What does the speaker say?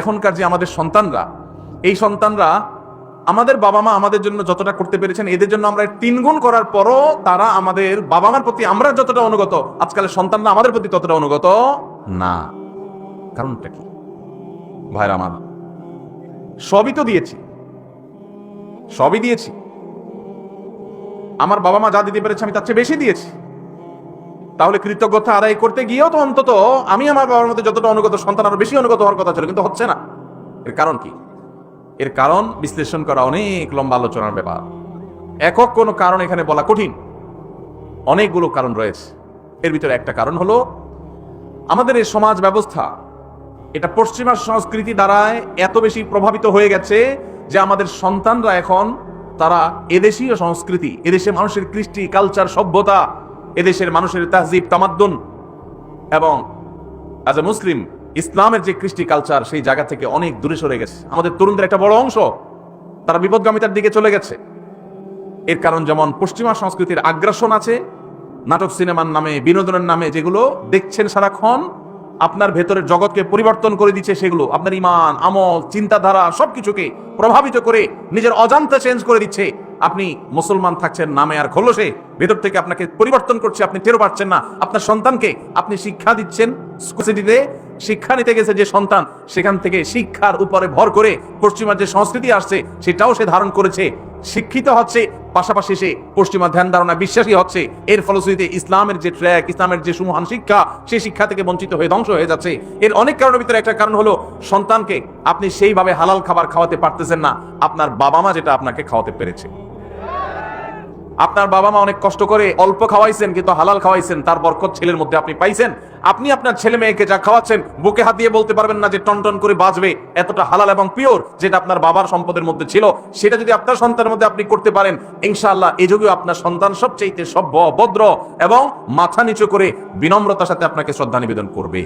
এখনকার যে আমাদের সন্তানরা, এই সন্তানরা আমাদের বাবা মা আমাদের জন্য যতটা করতে পেরেছেন, এদের জন্য আমরা 3 গুণ করার পরও তারা আমাদের বাবা মার প্রতি আমরা যতটা অনুগত, আজকালের সন্তানরা আমাদের প্রতি ততটা অনুগত না। কারণটা কি ভাইরা আমার? সবই তো দিয়েছি, সবই দিয়েছি। আমার বাবা মা যা দিতে পেরেছে আমি তার চেয়ে বেশি দিয়েছি। তাহলে কৃতজ্ঞতা আদায় করতে গিয়েও তো অন্তত আমি আমার বাবার মধ্যে যতটা অনুগত, সন্তান আরো বেশি অনুগত হওয়ার কথা ছিল, কিন্তু হচ্ছে না। এর কারণ কি? এর কারণ বিশ্লেষণ করা অনেক লম্বা আলোচনার ব্যাপার। একক কোনো কারণ এখানে বলা কঠিন, অনেকগুলো কারণ রয়েছে। এর ভিতরে একটা কারণ হলো আমাদের এই সমাজ ব্যবস্থা, এটা পশ্চিমা সংস্কৃতি দ্বারায় এত বেশি প্রভাবিত হয়ে গেছে যে আমাদের সন্তানরা এখন তারা এদেশীয় সংস্কৃতি, এদেশের মানুষের কৃষ্টি কালচার সভ্যতা, এদেশের মানুষের তাহজিব তামাদ্দুন এবং অ্যাজ এ মুসলিম ইসলামের যে কৃষ্টি কালচার, সেই জায়গা থেকে অনেক দূরে সরে গেছে। আমাদের তরুণদের একটা বড় অংশ তারা বিপদগামিতার দিকে চলে গেছে। এর কারণ যেমন পশ্চিমা সংস্কৃতির আগ্রাসন আছে, নাটক সিনেমার নামে, বিনোদনের নামে যেগুলো দেখছেন সারাক্ষণ, আপনার ভেতরের জগৎকে পরিবর্তন করে দিচ্ছে। সেগুলো আপনার ইমান, আমল, চিন্তাধারা সবকিছুকে প্রভাবিত করে নিজের অজান্তে চেঞ্জ করে দিচ্ছে। আপনি মুসলমান থাকছেন নামে আর খোলসে, ভেতর থেকে আপনাকে পরিবর্তন করছে, আপনি টেরও পাচ্ছেন না। আপনার সন্তানকে আপনি শিক্ষা দিচ্ছেন, স্কুলে শিক্ষা নিতে গেছে যে সন্তান, সেখান থেকে শিক্ষার উপরে ভর করে পশ্চিমা যে সংস্কৃতি আসছে সেটাও সে ধারণ করেছে, শিক্ষিত হচ্ছে, পাশাপাশি সে পশ্চিমা ধ্যান ধারণা বিশ্বাসী হচ্ছে। এর ফলশ্রুতিতে ইসলামের যে ট্র্যাক, ইসলামের যে সুমহান শিক্ষা, সেই শিক্ষা থেকে বঞ্চিত হয়ে ধ্বংস হয়ে যাচ্ছে। এর অনেক কারণের ভিতরে একটা কারণ হলো সন্তানকে আপনি সেইভাবে হালাল খাবার খাওয়াতে পারতেছেন না আপনার বাবা মা যেটা আপনাকে খাওয়াতে পেরেছে। আপনার বাবা মা অনেক কষ্ট করে অল্প খাওয়াইছেন, কিন্তু হালাল খাওয়াইছেন, তার বরকত ছেলের মধ্যে আপনি পাইছেন। আপনি আপনার ছেলে মেয়েকে যা খাওয়াচ্ছেন বুকে হাত দিয়ে বলতে পারবেন না যে টনটন করে বাঁচবে, এতটা হালাল এবং পিওর যেটা আপনার বাবার সম্পদের মধ্যে ছিল, সেটা যদি আপনার সন্তানের মধ্যে আপনি করতে পারেন, ইনশাআল্লাহ এই যুগে আপনার সন্তান সবচেয়ে সভ্য, ভদ্র এবং মাথা নিচু করে বিনম্রতার সাথে আপনাকে শ্রদ্ধা নিবেদন করবে।